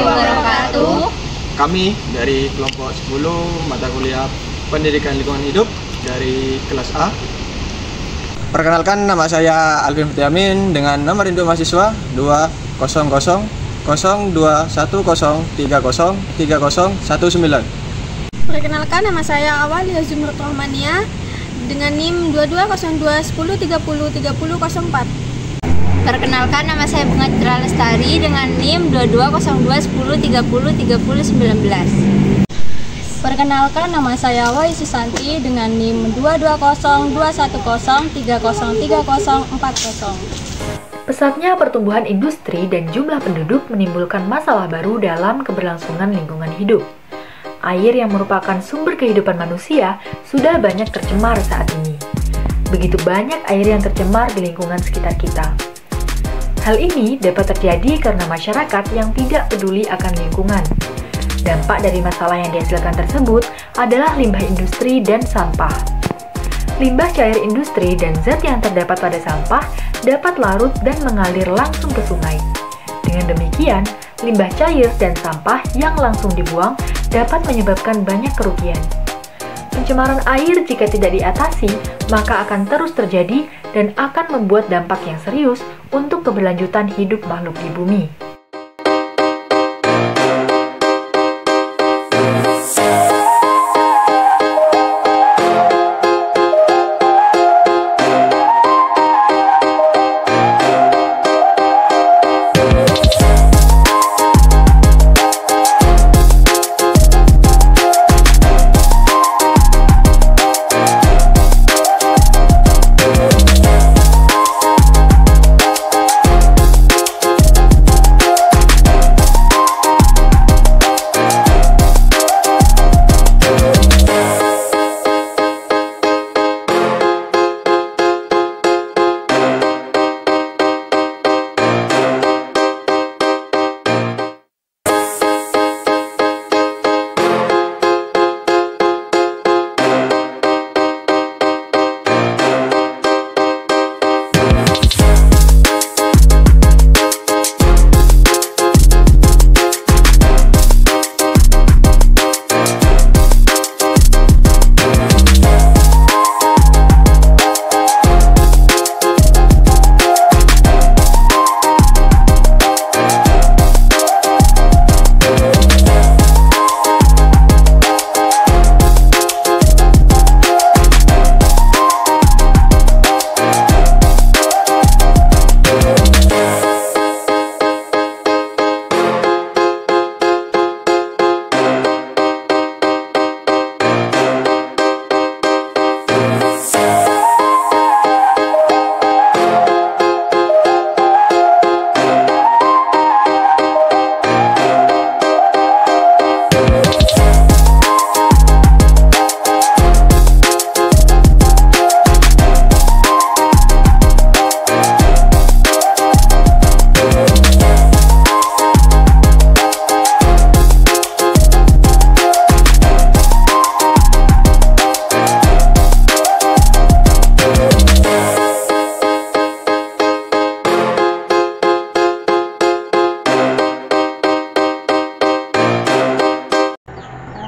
wabarakatuh. Kami dari kelompok 10 mata kuliah Pendidikan Lingkungan Hidup dari kelas A. Perkenalkan, nama saya Alvin Futiamin dengan nomor induk mahasiswa 2002103030319. Perkenalkan, nama saya Awal Zumrud Rahmania dengan NIM 220210303004. Perkenalkan, nama saya Bunga Citra Lestari dengan NIM 220210303019. Perkenalkan, nama saya Wai Susanti dengan NIM 22021030304. Pesatnya pertumbuhan industri dan jumlah penduduk menimbulkan masalah baru dalam keberlangsungan lingkungan hidup. Air yang merupakan sumber kehidupan manusia sudah banyak tercemar saat ini. Begitu banyak air yang tercemar di lingkungan sekitar kita. Hal ini dapat terjadi karena masyarakat yang tidak peduli akan lingkungan. Dampak dari masalah yang dihasilkan tersebut adalah limbah industri dan sampah. Limbah cair industri dan zat yang terdapat pada sampah dapat larut dan mengalir langsung ke sungai. Dengan demikian, limbah cair dan sampah yang langsung dibuang dapat menyebabkan banyak kerugian. Pencemaran air jika tidak diatasi, maka akan terus terjadi dan akan membuat dampak yang serius untuk keberlanjutan hidup makhluk di bumi.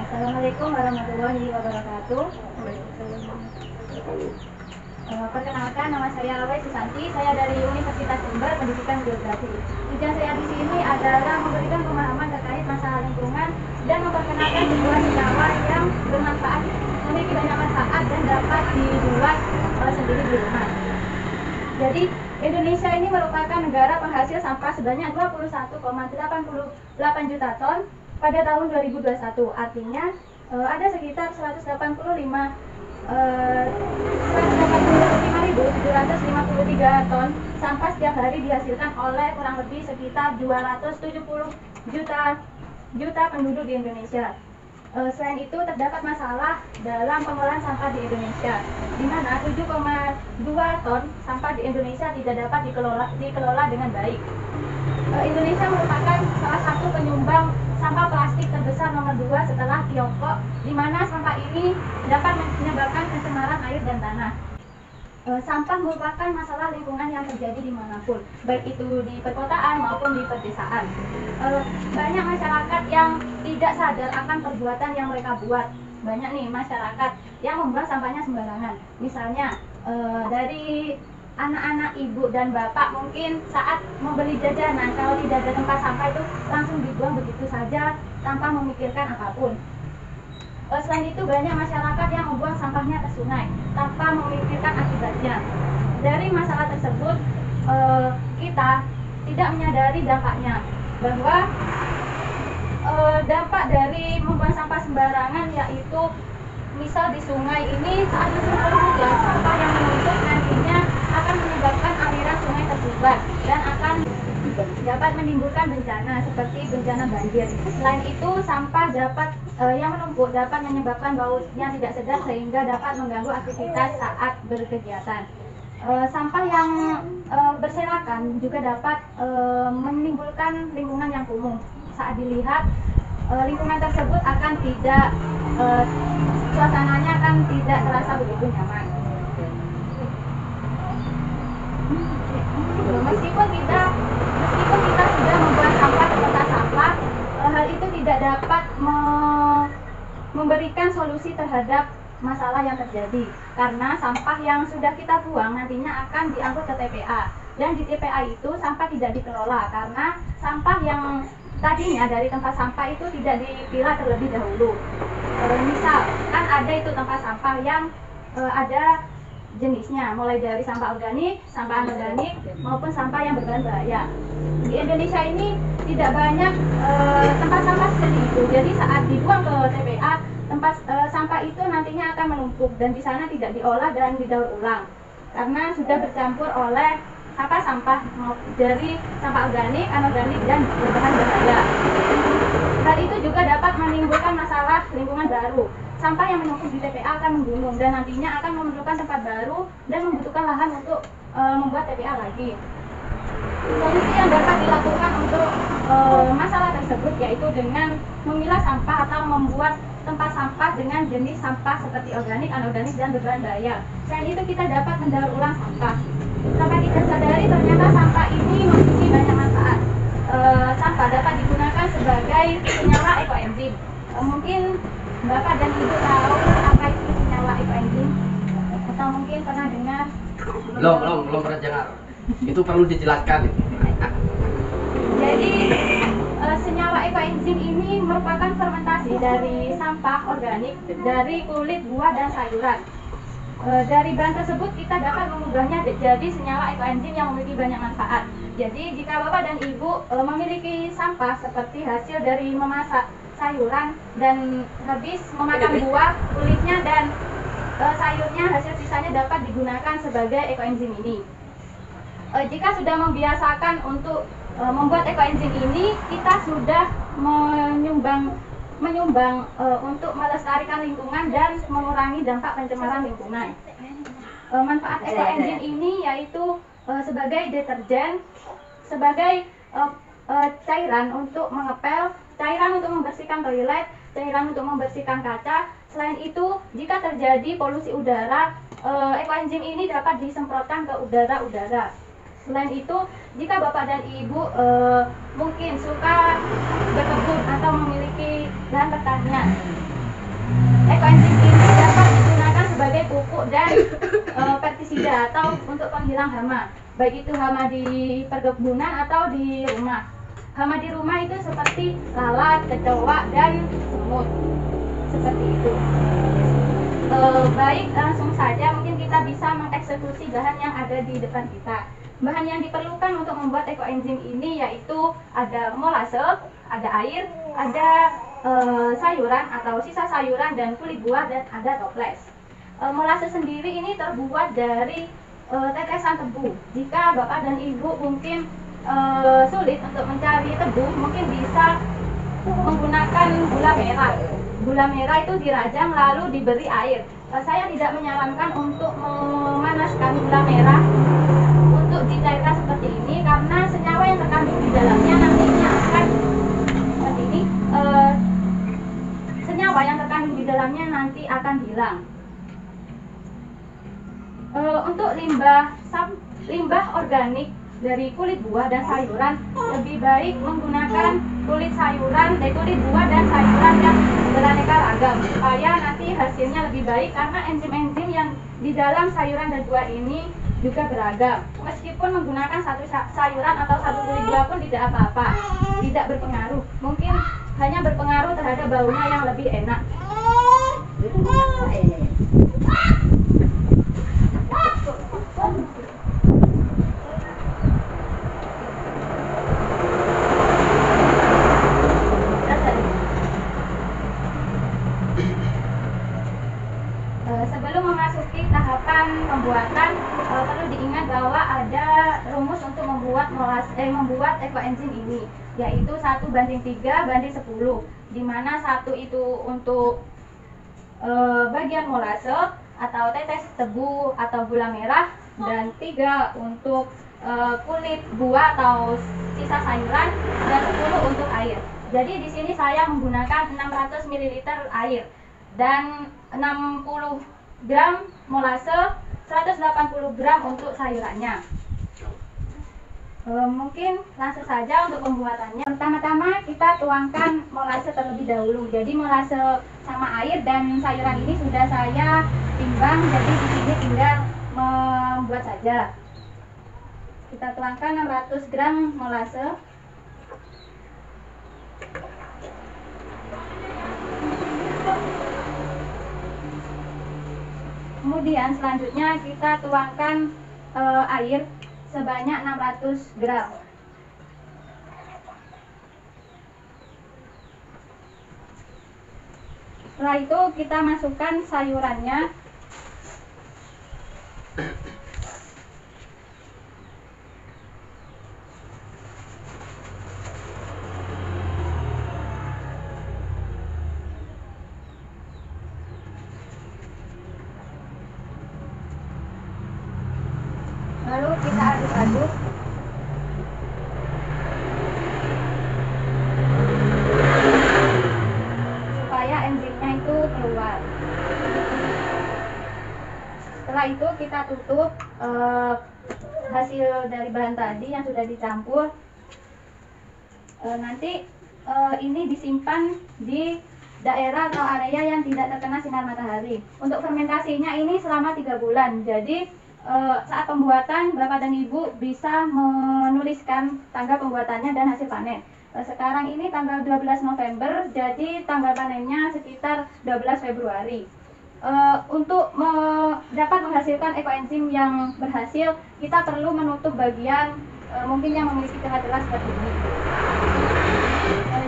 Assalamualaikum warahmatullahi wabarakatuh. Perkenalkan, nama saya Wai Susanti. Saya dari Universitas Jember, Pendidikan Geografi. Tujuan saya di sini adalah memberikan pemahaman terkait masalah lingkungan dan memperkenalkan sebuah senyawa yang bermanfaat, memiliki banyak manfaat dan dapat dibuat sendiri di rumah. Jadi, Indonesia ini merupakan negara penghasil sampah sebanyak 21,88 juta ton pada tahun 2021. Artinya ada sekitar 185.753 ton sampah setiap hari dihasilkan oleh kurang lebih sekitar 270 juta penduduk di Indonesia. Selain itu, terdapat masalah dalam pengolahan sampah di Indonesia, di mana 7,2 ton sampah di Indonesia tidak dapat dikelola dengan baik. Indonesia merupakan salah satu penyumbang sampah plastik terbesar nomor 2 setelah Tiongkok, di mana sampah ini dapat menyebabkan pencemaran air dan tanah. Sampah merupakan masalah lingkungan yang terjadi dimanapun, baik itu di perkotaan maupun di pedesaan. Banyak masyarakat yang tidak sadar akan perbuatan yang mereka buat. Banyak nih masyarakat yang membuang sampahnya sembarangan. Misalnya dari anak-anak ibu dan bapak mungkin saat membeli jajanan, kalau tidak ada tempat sampah itu langsung dibuang begitu saja tanpa memikirkan apapun. Selain itu banyak masyarakat yang membuang sampahnya ke sungai tanpa memikirkan akibatnya. Dari masalah tersebut kita tidak menyadari dampaknya, bahwa dampak dari membuang sampah sembarangan yaitu misal di sungai ini saat musim hujan, sampah yang menumpuk nantinya akan menyebabkan aliran sungai terbubar dan akan dapat menimbulkan bencana seperti bencana banjir. Selain itu, sampah yang menumpuk dapat menyebabkan bau yang tidak sedap sehingga dapat mengganggu aktivitas saat berkegiatan. Sampah yang berserakan juga dapat menimbulkan lingkungan yang kumuh. Saat dilihat, lingkungan tersebut akan tidak suasananya akan tidak terasa begitu nyaman. Meskipun kita sudah membuang sampah ke tempat sampah, hal itu tidak dapat memberikan solusi terhadap masalah yang terjadi, karena sampah yang sudah kita buang nantinya akan diangkut ke TPA, dan di TPA itu sampah tidak dikelola karena sampah yang tadinya dari tempat sampah itu tidak dipilah terlebih dahulu. Misal kan ada itu tempat sampah yang ada jenisnya, mulai dari sampah organik, sampah anorganik, maupun sampah yang berbahan bahaya. Di Indonesia ini tidak banyak tempat sampah seperti itu. Jadi saat dibuang ke TPA, tempat sampah itu nantinya akan menumpuk dan di sana tidak diolah dan didaur ulang karena sudah bercampur oleh sampah dari sampah organik, anorganik, dan berbahan bahaya. Hal itu juga dapat menimbulkan masalah lingkungan baru. Sampah yang menumpuk di TPA akan menggunung dan nantinya akan memerlukan tempat baru dan membutuhkan lahan untuk membuat TPA lagi. Solusi yang dapat dilakukan untuk masalah tersebut yaitu dengan memilah sampah atau membuat tempat sampah dengan jenis sampah seperti organik, anorganik, dan berbahan bahaya. Selain itu kita dapat mendaur ulang sampah. Tanpa kita sadari ternyata sampah ini memiliki banyak manfaat. Sampah dapat digunakan sebagai penyala ekoenzim. Mungkin Bapak dan Ibu tahu apa itu penyala ekoenzim? Atau mungkin pernah dengar? Belum pernah dengar. Itu perlu dijelaskan. Jadi senyawa ekoenzim ini merupakan fermentasi dari sampah organik dari kulit buah dan sayuran. Dari bahan tersebut kita dapat mengubahnya jadi senyawa ekoenzim yang memiliki banyak manfaat. Jadi jika Bapak dan Ibu memiliki sampah seperti hasil dari memasak sayuran dan habis memakan buah, kulitnya dan sayurnya, hasil sisanya dapat digunakan sebagai ekoenzim ini. Jika sudah membiasakan untuk membuat ekoenzim ini, kita sudah menyumbang untuk melestarikan lingkungan dan mengurangi dampak pencemaran lingkungan. Manfaat ekoenzim ini yaitu sebagai deterjen, sebagai cairan untuk mengepel, cairan untuk membersihkan toilet, cairan untuk membersihkan kaca. Selain itu, jika terjadi polusi udara, ekoenzim ini dapat disemprotkan ke udara-udara. Selain itu, jika Bapak dan Ibu mungkin suka berkebun atau memiliki lahan pertanian, ekoenzim ini dapat digunakan sebagai pupuk dan pestisida atau untuk penghilang hama, baik itu hama di perkebunan atau di rumah. Hama di rumah itu seperti lalat, kecoa, dan semut, seperti itu. Baik, langsung saja mungkin kita bisa mengeksekusi bahan yang ada di depan kita. Bahan yang diperlukan untuk membuat ekoenzim ini yaitu ada molase, ada air, ada sayuran atau sisa sayuran dan kulit buah, dan ada toples. Molase sendiri ini terbuat dari tetesan tebu. Jika Bapak dan Ibu mungkin sulit untuk mencari tebu, mungkin bisa menggunakan gula merah. Gula merah itu dirajang lalu diberi air. Saya tidak menyarankan untuk memanaskan gula merah untuk dicairkan seperti ini karena senyawa yang terkandung di dalamnya nantinya akan seperti ini. Senyawa yang terkandung di dalamnya nanti akan hilang. Untuk limbah organik dari kulit buah dan sayuran, lebih baik menggunakan kulit buah dan sayuran yang beraneka ragam supaya nanti hasilnya lebih baik, karena enzim-enzim yang di dalam sayuran dan buah ini juga beragam. Meskipun menggunakan satu sayuran atau satu kulit buah pun tidak apa-apa, tidak berpengaruh. Mungkin hanya berpengaruh terhadap baunya yang lebih enak. Sebelum memasuki tahapan pembuatan, perlu diingat bahwa ada rumus untuk membuat ekoenzim ini, yaitu 1:3:10, di mana 1 itu untuk bagian molase atau tetes tebu atau gula merah, dan 3 untuk kulit buah atau sisa sayuran, dan 10 untuk air. Jadi di sini saya menggunakan 600 ml air dan 60 gram molase, 180 gram untuk sayurannya. Mungkin langsung saja untuk pembuatannya. Pertama-tama kita tuangkan molase terlebih dahulu. Jadi molase sama air dan sayuran ini sudah saya timbang, jadi di sini tinggal membuat saja. Kita tuangkan 600 gram molase. Kemudian selanjutnya kita tuangkan air sebanyak 600 gram. Setelah itu kita masukkan sayurannya. Lalu kita aduk-aduk. Supaya enzimnya itu keluar. Setelah itu kita tutup hasil dari bahan tadi yang sudah dicampur. Nanti ini disimpan di daerah atau area yang tidak terkena sinar matahari. Untuk fermentasinya ini selama 3 bulan. Jadi saat pembuatan Bapak dan Ibu bisa menuliskan tanggal pembuatannya dan hasil panen. Sekarang ini tanggal 12 November, jadi tanggal panennya sekitar 12 Februari. Untuk dapat menghasilkan ekoenzim yang berhasil, kita perlu menutup bagian mungkin yang memiliki celah-celah seperti ini.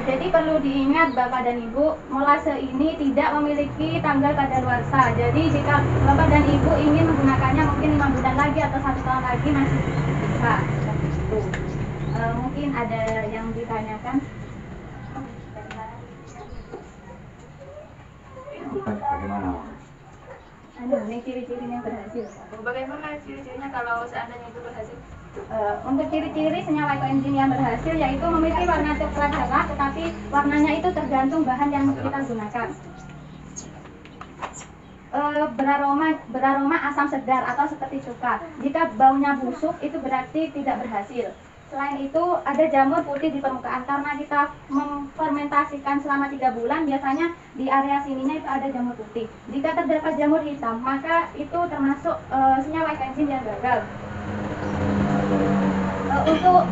Jadi perlu diingat Bapak dan Ibu, molase ini tidak memiliki tanggal kadaluarsa. Jadi jika Bapak dan Ibu ingin menggunakannya mungkin 5 bulan lagi atau 1 tahun lagi masih bisa. Seperti itu. Mungkin ada yang ditanyakan. Bagaimana? Ini ciri-cirinya berhasil. Bagaimana ciri-cirinya kalau seandainya itu berhasil? Untuk ciri-ciri senyawa ekoenzim yang berhasil yaitu memiliki warna coklat cerah, tetapi warnanya itu tergantung bahan yang kita gunakan. Beraroma asam segar atau seperti cuka. Jika baunya busuk itu berarti tidak berhasil. Selain itu ada jamur putih di permukaan, karena kita memfermentasikan selama 3 bulan, biasanya di area sininya itu ada jamur putih. Jika terdapat jamur hitam, maka itu termasuk senyawa ekoenzim yang gagal. Untuk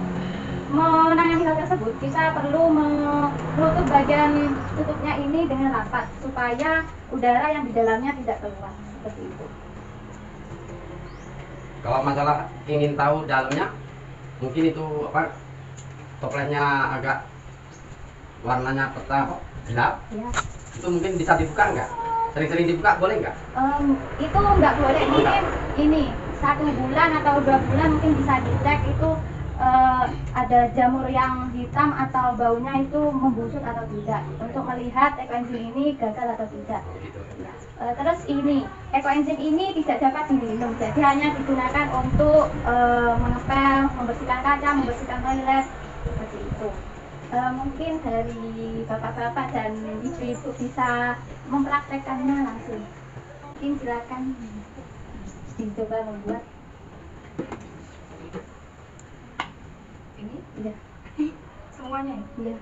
menangani hal tersebut, kita perlu menutup bagian tutupnya ini dengan rapat supaya udara yang di dalamnya tidak keluar, seperti itu. Kalau masalah ingin tahu dalamnya, mungkin itu coklatnya agak warnanya gelap, Ya. itu mungkin bisa dibuka nggak? Sering-sering dibuka boleh nggak? Itu nggak boleh. Mungkin ini 1 bulan atau 2 bulan mungkin bisa dicek itu ada jamur yang hitam atau baunya itu membusuk atau tidak, untuk melihat ekoenzim ini gagal atau tidak. Terus ini ekoenzim ini tidak dapat diminum, jadi hanya digunakan untuk mengepel, membersihkan kaca, membersihkan toilet, seperti itu. Mungkin dari bapak-bapak dan ibu-ibu bisa mempraktekkannya langsung. Mungkin silakan. dicoba membuat ini ya semuanya ya.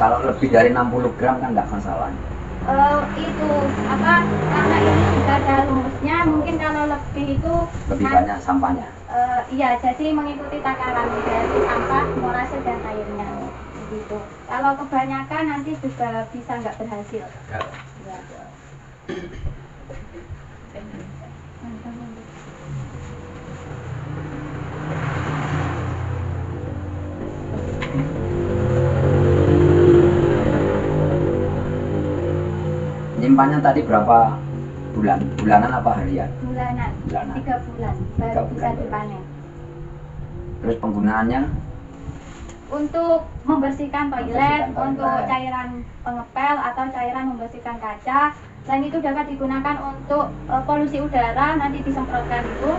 Kalau lebih dari 60 gram kan nggak masalah. Itu apa, karena ini juga ada rumusnya, mungkin kalau lebih itu Lebih banyak sampahnya. Iya, jadi mengikuti takaran dari sampah, molasses dan airnya gitu. Kalau kebanyakan nanti juga bisa nggak berhasil ya. Nyimpannya tadi berapa bulan? Bulanan apa harian? Bulanan. 3 bulan baru bisa dipanen. Terus penggunaannya? Untuk membersihkan toilet, untuk cairan pengepel atau cairan membersihkan kaca. Selain itu dapat digunakan untuk polusi udara, nanti disemprotkan itu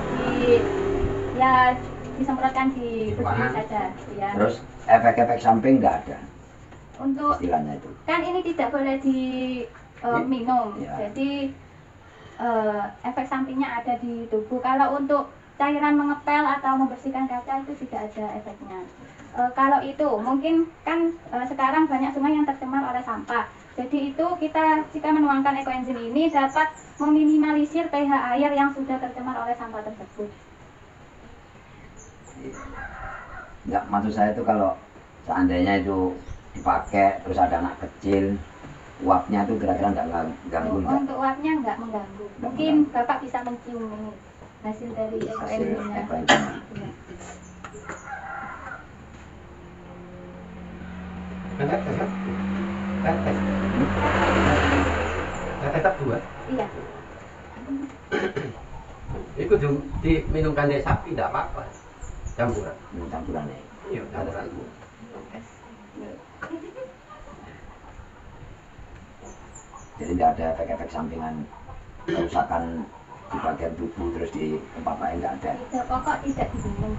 disemprotkan di begini saja ya. Terus efek-efek samping nggak ada? Untuk istilahnya itu kan ini tidak boleh minum ya. Jadi efek sampingnya ada di tubuh. Kalau untuk cairan mengepel atau membersihkan kaca itu tidak ada efeknya. Kalau itu mungkin kan sekarang banyak sungai yang tercemar oleh sampah. Jadi itu kita jika menuangkan ekoenzim ini dapat meminimalisir pH air yang sudah tercemar oleh sampah tersebut. Enggak, maksud saya itu kalau seandainya itu dipakai terus ada anak kecil, uapnya itu kira-kira nggak ganggu enggak? Untuk uapnya nggak mengganggu. Mungkin Bapak bisa mencium ini hasil dari ekoenzimnya. Tetap dua. Iya. Itu diminumkan dari sapi tidak apa-apa. Campuran. Campuran ya. Iya, campuran. Jadi tidak ada efek-efek sampingan kerusakan di bagian tubuh terus di tempat lain nggak ada. Tidak, pokok tidak diminum.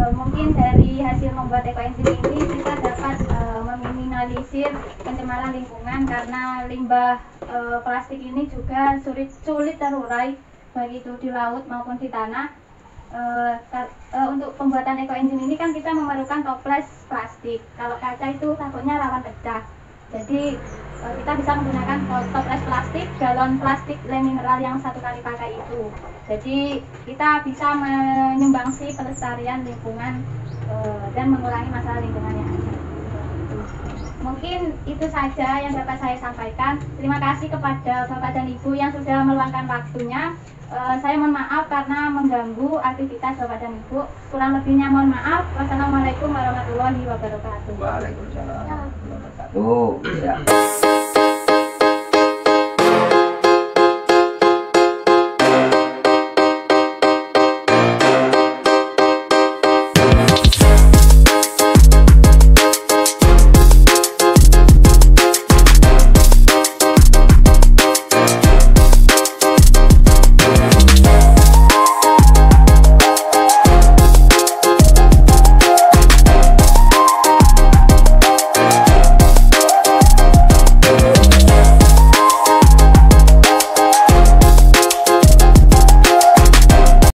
Mungkin dari hasil membuat ekoenzim ini kita dapat meminimalisir pencemaran lingkungan karena limbah plastik ini juga sulit terurai baik itu di laut maupun di tanah. Untuk pembuatan ekoenzim ini kan kita memerlukan toples plastik. Kalau kaca itu takutnya rawan pecah. Jadi kita bisa menggunakan toples plastik, galon plastik le mineral yang 1 kali pakai itu. Jadi kita bisa menyumbangsi pelestarian lingkungan dan mengurangi masalah lingkungan yang ada. Mungkin itu saja yang dapat saya sampaikan. Terima kasih kepada Bapak dan Ibu yang sudah meluangkan waktunya. Saya mohon maaf karena mengganggu aktivitas Bapak dan Ibu. Kurang lebihnya mohon maaf. Wassalamualaikum warahmatullahi wabarakatuh. Waalaikumsalam warahmatullahi wabarakatuh. Ya.